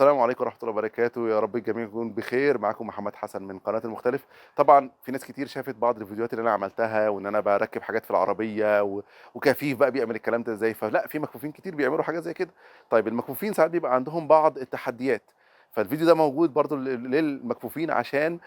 السلام عليكم ورحمة الله وبركاته، يا رب الجميع يكون بخير. معاكم محمد حسن من قناة المختلف. طبعًا في ناس كتير شافت بعض الفيديوهات اللي أنا عملتها، وإن أنا باركّب حاجات في العربية وكفيف بقى بيعمل الكلام ده إزاي، فلأ في مكفوفين كتير بيعملوا حاجات زي كده. طيب المكفوفين ساعات بيبقى عندهم بعض التحديات، فالفيديو ده موجود برضه للمكفوفين عشان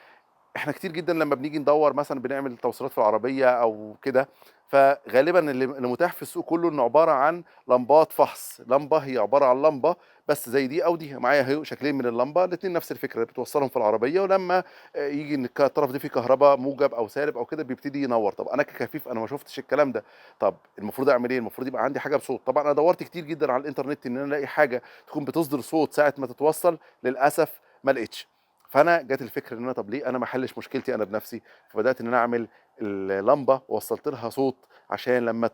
إحنا كتير جدًا لمّا بنيجي ندوّر مثلًا بنعمل توصيلات في العربية أو كده، فغالبًا اللي متاح في السوق كلّه إنه عبارة عن لمبات فحص، لمبة هي عبارة عن لمبة بس زي دي أو دي، معايا أهو شكلين من اللمبة الاتنين نفس الفكرة، بتوصّلهم في العربية ولمّا ييجي إن الطرف ده فيه كهربا موجب أو سالب أو كده بيبتدي ينوّر. طَب أنا ككفيف أنا ما شُفتش الكلام ده، طَب المفروض أعمل إيه؟ المفروض يبقى عندي حاجة بصوت. طبعًا أنا دوّرت كتير جدًا على الإنترنت إن أنا ألاقي حاجة تكون بتصدر صوت ساعة ما تتوصّل، للأسف ما لقيتش. فأنا جات الفكرة إن أنا طَب ليه أنا ما أحلّش مشكلتي أنا بنفسي؟ فبدأت إن أنا أعمل اللمبة ووصّلت لها صوت عشان لمّا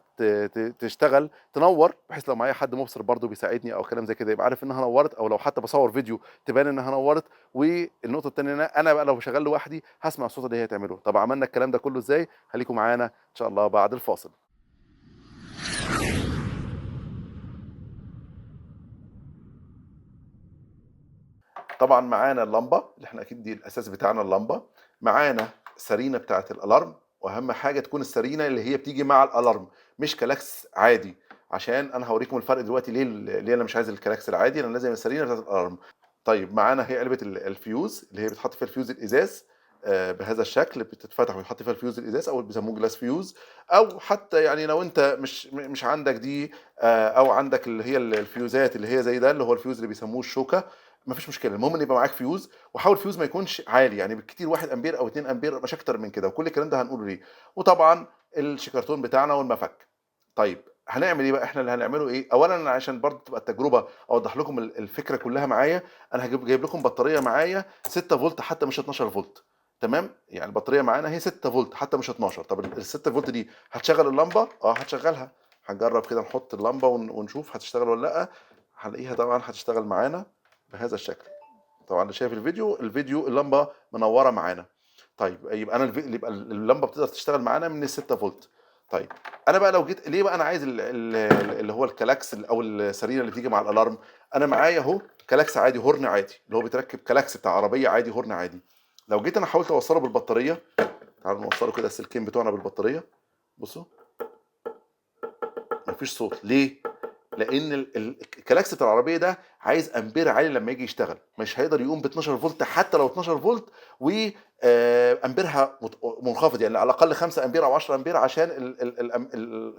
تشتغل تنوّر، بحيث لو معايا حد مُبصر برضه بيساعدني أو كلام زي كده يبقى عارف إنها نوّرت، أو لو حتى باصوّر فيديو تبان إنها نوّرت. والنقطة التانية إن أنا بقى لو شغّال لوحدي هاسمع الصوت اللي هي تعمله. طَب عملنا الكلام ده كلّه إزاي؟ خليكم معانا إن شاء الله بعد الفاصل. طبعًا معانا اللمبة، اللي إحنا أكيد دي الأساس بتاعنا اللمبة، معانا السرينة بتاعة الألارم، وأهم حاجة تكون السرينة اللي هي بتيجي مع الألارم، مش كلاكس عادي، عشان أنا هاوريكم الفرق دلوقتي ليه أنا مش عايز الكلاكس العادي، أنا لازم السرينة بتاعة الألارم. طيب معانا هي علبة الفيوز اللي هي بيتحط فيها الفيوز الإزاز بهذا الشكل، بتتفتح ويتحط فيها الفيوز الإزاز أو اللي بيسموه جلاس فيوز، أو حتى يعني لو أنت مش عندك دي أو عندك اللي هي الفيوزات اللي هي زي ده، اللي هو الفيوز اللي بيسموه الشوكة، ما فيش مشكلة، المهم إن يبقى معاك فيوز، وحاول فيوز ما يكونش عالي، يعني بالكتير 1 أمبير أو 2 أمبير مش أكتر من كده، وكل الكلام ده هنقوله ليه. وطبعًا الشيكرتون بتاعنا والمفك. طيب هنعمل إيه بقى؟ إحنا اللي هنعمله إيه، أولًا عشان برضه تبقى التجربة أوضّح لكم الفكرة كلّها معايا، أنا جايب لكم بطارية معايا 6 فولت حتى مش 12 فولت، تمام، يعني البطارية معانا أهي 6 فولت حتى مش 12. طب ال6 فولت دي هتشغّل اللمبة؟ آه هتشغّلها، هنجرّب كده نحط اللمبة ونشوف هتشتغل والّا لأ. هنلاقيها طبعًا هتشتغل معانا بهذا الشكل. طبعًا اللي شايف الفيديو اللمبة منوّرة معانا. طيب يبقى أنا يبقى اللمبة بتقدر تشتغل معانا من ال6 فولت. طيب أنا بقى لو جيت ليه بقى أنا عايز اللي هو الكلاكس أو السرينة اللي بتيجي مع الألارم. أنا معايا أهو كلاكس عادي، هورن عادي، اللي هو بيتركب كلاكس بتاع عربية عادي، هورن عادي. لو جيت أنا حاولت أوصّله بالبطارية، تعالوا نوصّله كده السلكين بتوعنا بالبطارية، بُصّوا ما فيش صوت، ليه؟ لأن الكلاكس بتاع العربية ده عايز أمبير عالي لمّا ييجي يشتغل، مش هيقدر يقوم ب12 فولت حتى لو 12 فولت و أمبيرها منخفض، يعني على الأقل 5 أمبير أو 10 أمبير عشان ال ال الأم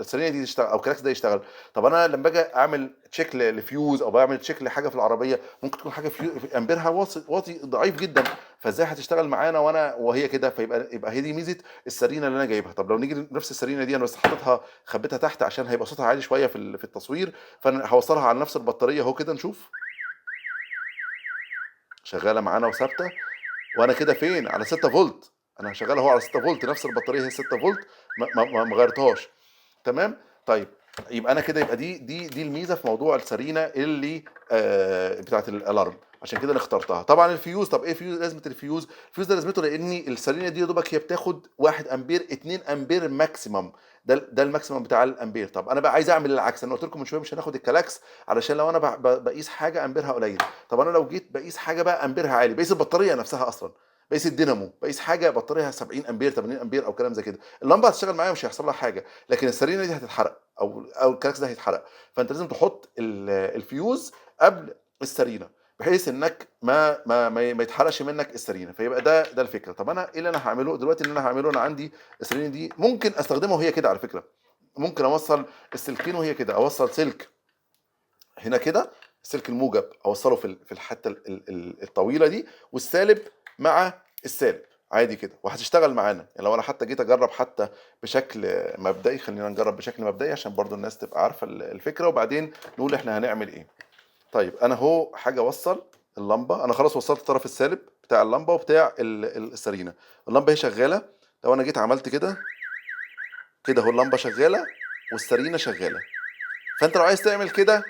السرينة دي تشتغل أو الكلاكس ده يشتغل. طب أنا لمّا آجي أعمل check لفيوز أو باعمل check لحاجة في العربية، ممكن تكون حاجة أمبيرها واطي ضعيف جدًا، فإزاي هتشتغل معانا وهي كده؟ يبقى هي دي ميزة السرينة اللي أنا جايبها. طب لو نيجي نفس السرينة دي أنا بس خبيتها تحت عشان هيبقى صوتها عالي شوية في التصوير، فأنا هاوصّلها على نفس البطارية أهو كده نشوف، شغّالة معانا وثابتة، وأنا كده فين؟ على 6 فولت، أنا شغّال أهو على 6 فولت، نفس البطارية هي 6 فولت، ما غيّرتهاش، تمام. طيب يبقى أنا كده يبقى دي الميزة في موضوع السرينة اللي بتاعة الألارم، عشان كده أنا اخترتها. طبعًا الفيوز، طب إيه لازمة الفيوز؟ الفيوز ده لازمته لإن السرينة دي يا دوبك هي بتاخد 1 أمبير، 2 أمبير maximum، ده الماكسيمم بتاع الأمبير. طب أنا بقى عايز أعمل العكس، أنا قُلت لكم من شوية مش هناخد الكلاكس علشان لو أنا باقيس حاجة أمبيرها قليل. طب أنا لو جيت باقيس حاجة بقى أمبيرها عالي، باقيس البطارية نفسها أصلًا، باقيس الدينامو، باقيس حاجة بطاريتها 70 أمبير، 80 أمبير أو كلام زي كده، اللمبة هتشتغل معايا مش هيحصل لها حاجة، لكن السرينة دي هتتحرق أو الكلاكس ده هيتحرق. فأنت لازم تحط الفيوز قبل السرينة، بحيث إنك ما يتحرقش منك السرينة، فيبقى ده الفكرة. طب أنا إيه اللي أنا هاعمله دلوقتي؟ اللي أنا هاعمله أنا عندي السرينة دي ممكن أستخدمها وهي كده على فكرة، ممكن أوصّل السلكين وهي كده، أوصّل سلك هنا كده، السلك الموجب أوصّله في الحتة الطويلة دي، والسالب مع السالب عادي كده، وهتشتغل معانا. يعني لو أنا حتى جيت أجرّب حتى بشكل مبدئي، خلّينا نجرّب بشكل مبدئي عشان برضه الناس تبقى عارفة الفكرة، وبعدين نقول إحنا هنعمل إيه. طيب أنا أهو هاجي أوصّل اللمبة، أنا خلاص وصّلت الطرف السالب بتاع اللمبة وبتاع السرينة، اللمبة أهي شغّالة. لو أنا جيت عملت كده، كده أهو اللمبة شغّالة والسرينة شغّالة. فأنت لو عايز تعمل كده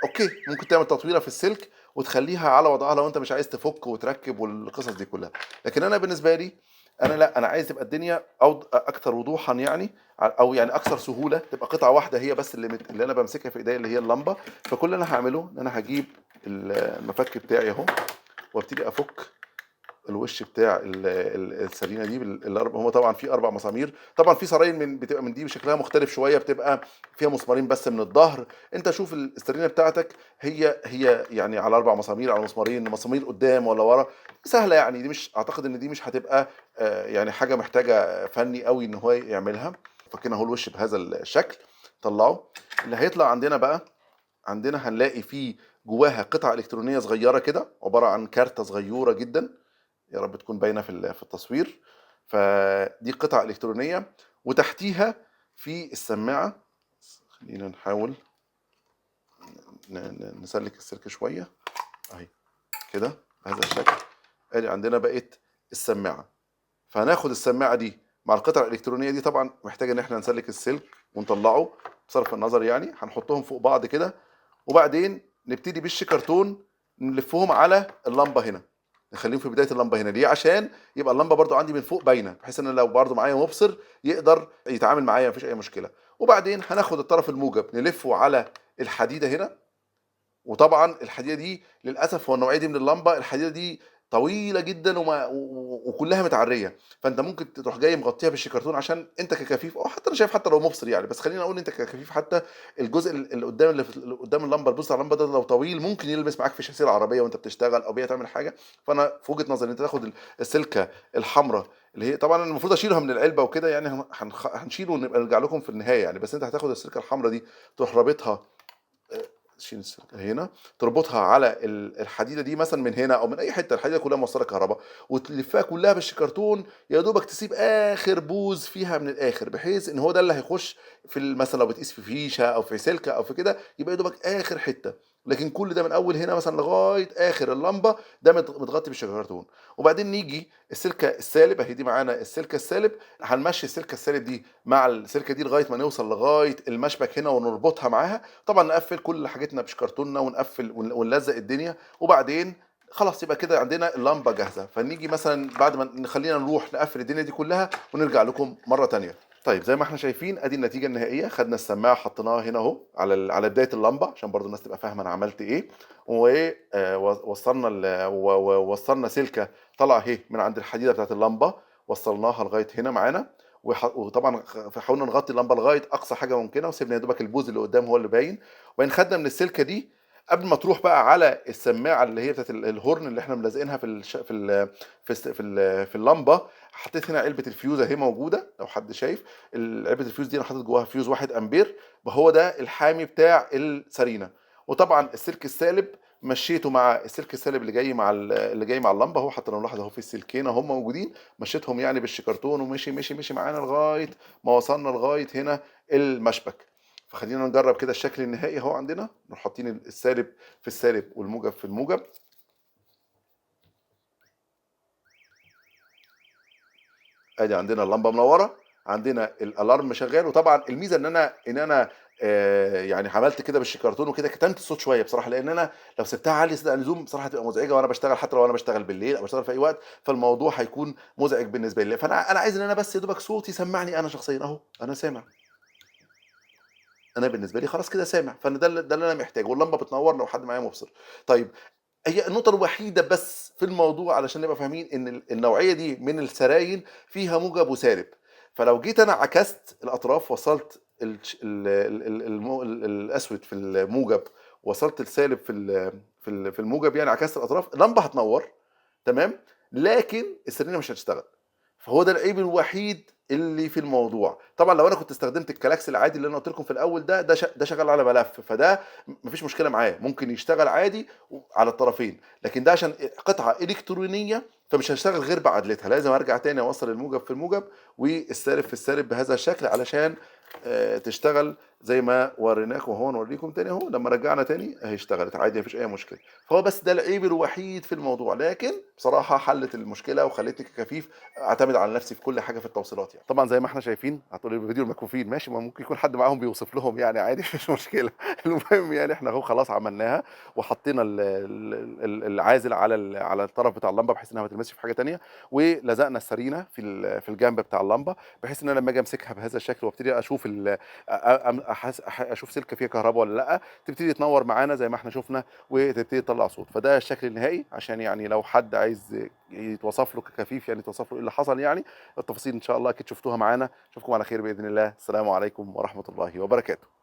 أوكي، ممكن تعمل تطويلة في السلك وتخلّيها على وضعها لو أنت مش عايز تفُك وتركّب والقصص دي كلّها. لكن أنا بالنسبة لي أنا لأ، أنا عايز تبقى الدنيا أكتر وضوحًا يعني، أو يعني أكثر سهولة، تبقى قطعة واحدة هي بس اللي أنا بامسكها في إيديّا اللي هي اللمبة. فكل اللي أنا هاعمله إن أنا هاجيب المفك بتاعي أهو، وابتدي أفُك الوش بتاع السرينه دي هو طبعا في 4 مسامير. طبعا في سراير بتبقى من دي شكلها مختلف شويه، بتبقى فيها مسمارين بس من الظهر. انت شوف السرينه بتاعتك هي يعني على 4 مسامير، على مسمارين قدام ولا ورا، سهله يعني. دي مش اعتقد ان دي مش هتبقى يعني حاجه محتاجه فني قوي ان هو يعملها. فكنا اهو الوش بهذا الشكل. طلعه. اللي هيطلع عندنا بقى، عندنا هنلاقي فيه جواها قطعه الكترونيه صغيره كده، عباره عن كارته صغيره جدا. يا رب تكون باينه في التصوير. فدي قطعه الكترونيه، وتحتيها في السماعه. خلينا نحاول نسلك السلك شويه اهي كده بهذا الشكل. ادي عندنا بقت السماعه. فهناخد السماعه دي مع القطعه الالكترونيه دي، طبعا محتاج ان احنا نسلك السلك ونطلعه بصرف النظر يعني. هنحطهم فوق بعض كده، وبعدين نبتدي بالشكرتون نلفهم على اللمبه هنا، نخليهم في بدايه اللمبه هنا. ليه؟ عشان يبقى اللمبه برضو عندي من فوق باينه، بحيث ان لو برضو معايا مبصر يقدر يتعامل معايا مفيش اي مشكله. وبعدين هناخد الطرف الموجب نلفه على الحديده هنا. وطبعا الحديده دي للاسف، هو النوعيه دي من اللمبه الحديده دي طويله جدا وكلها متعريه. فانت ممكن تروح جاي مغطيها بالشيكرتون عشان انت ككفيف، او حتى انا شايف حتى لو مبصر يعني، بس خلينا اقول انت ككفيف حتى الجزء اللي قدام اللمبه، البوست على اللمبه ده لو طويل ممكن يلبس معاك في شاسيه العربيه وانت بتشتغل او بتعمل حاجه. فانا في وجهه نظري انت تاخد السلكه الحمراء، اللي هي طبعا المفروض اشيلها من العلبه وكده يعني، هنشيله ونبقى نرجع لكم في النهايه يعني. بس انت هتاخد السلكه الحمراء دي تروح رابطها، تشيل السلكه هنا، تربطها على الحديده دي مثلا من هنا او من اي حته، الحديده كلها موصله كهرباء، وتلفها كلها بالشكرتون. يا دوبك تسيب اخر بوز فيها من الاخر، بحيث ان هو ده اللي هيخش في مثلا لو بتقيس في فيشه او في سلكه او في كده، يبقى يا دوبك اخر حته. لكن كل ده من اول هنا مثلا لغايه اخر اللمبه ده متغطي بالشكرتون. وبعدين نيجي السلكه السالب اهي، دي معانا السلكه السالب. هنمشي السلكه السالب دي مع السلكه دي لغايه ما نوصل لغايه المشبك هنا ونربطها معاها. طبعا نقفل كل حاجتنا بشكرتوننا ونقفل ونلزق الدنيا. وبعدين خلاص يبقى كده عندنا اللمبه جاهزه. فنيجي مثلا بعد ما نخلينا نروح نقفل الدنيا دي كلها ونرجع لكم مره تانية. طيب زي ما احنا شايفين ادي النتيجه النهائيه. خدنا السماعه حطيناها هنا اهو على بدايه اللمبه عشان برضو الناس تبقى فاهمه انا عملت ايه. ووصلنا سلكه طالعه اهي من عند الحديده بتاعت اللمبه، وصلناها لغايه هنا معانا. وطبعا حاولنا نغطي اللمبه لغايه اقصى حاجه ممكنه، وسيبنا يا دوبك البوز اللي قدام هو اللي باين. وبعدين خدنا من السلكه دي قبل ما تروح بقى على السماعه اللي هي بتاعت الهورن اللي احنا ملازقينها في اللمبه. حطيت هنا علبه الفيوز اهي موجوده لو حد شايف. علبه الفيوز دي انا حاطط جواها فيوز 1 امبير، وهو ده الحامي بتاع السرينه. وطبعا السلك السالب مشيته مع السلك السالب اللي جاي مع اللمبه اهو، حتى لو نلاحظ اهو في السلكين هم موجودين. مشيتهم يعني بالشكرتون، ومشي مشي مشي معانا لغايه ما وصلنا لغايه هنا المشبك. فخلينا نجرب كده الشكل النهائي اهو. عندنا نروح حاطين السالب في السالب والموجب في الموجب. ادي عندنا اللمبه منوره، عندنا الالارم شغال. وطبعا الميزه ان انا يعني عملت كده بالشكرتون وكده كتمت الصوت شويه بصراحه، لان انا لو سبتها عاليه زياده عن اللزوم بصراحه هتبقى مزعجه وانا بشتغل، حتى لو انا بشتغل بالليل او بشتغل في اي وقت، فالموضوع هيكون مزعج بالنسبه لي. فانا عايز ان انا بس يا دوبك صوتي يسمعني انا شخصيا اهو، انا سامع. انا بالنسبه لي خلاص كده سامع، فانا ده اللي انا محتاجه، واللمبه بتنور لو حد معايا مبصر. طيب هي النقطة الوحيدة بس في الموضوع علشان نبقى فاهمين إن النوعية دي من السراين فيها موجب وسالب. فلو جيت أنا عكست الأطراف، وصلت الأسود في الموجب، وصلت السالب في الموجب يعني، عكست الأطراف، اللمبة هتنور تمام، لكن السرينة مش هتشتغل. فهو ده العيب الوحيد اللي في الموضوع. طبعا لو انا كنت استخدمت الكلاكس العادي اللي انا قلت لكم في الاول ده شغال على ملف، فده مفيش مشكله معاه، ممكن يشتغل عادي على الطرفين. لكن ده عشان قطعه الكترونيه فمش هشتغل غير بعدلتها، لازم ارجع تاني اوصل الموجب في الموجب والسالب في السالب بهذا الشكل علشان تشتغل زي ما وريناكم أهو، نوريكم تاني أهو، لمّا رجّعنا تاني أهي اشتغلت عادي ما فيش أي مشكلة. فهو بس ده العيب الوحيد في الموضوع، لكن بصراحة حلّت المشكلة وخلّتني كفيف أعتمد على نفسي في كل حاجة في التوصيلات يعني. طبعًا زي ما إحنا شايفين هتقولي لي فيديو المكفوفين، ماشي ما ممكن يكون حد معاهم بيوصف لهم يعني عادي ما فيش مشكلة. المهم يعني إحنا أهو خلاص عملناها وحطينا العازل على الطرف بتاع اللمبة بحيث إنها ما تلمسش في حاجة تانية، ولزقنا السرينة في الجنب بتاع اللمبة، بحيث إن أنا لمّا آجي أمسكها بهذا الشكل وابتدي أشوف ال أ أم أحس أح أشوف سلكة فيها كهربا والّا لأ، تبتدي تنوّر معانا زي ما إحنا شُفنا وتبتدي تطلّع صوت. فده الشكل النهائي عشان يعني لو حد عايز يتوصف له ككفيف يعني يتوصف له إيه اللي حصل يعني. التفاصيل إن شاء الله أكيد شفتوها معانا. أشوفكم على خير بإذن الله. السلام عليكم ورحمة الله وبركاته.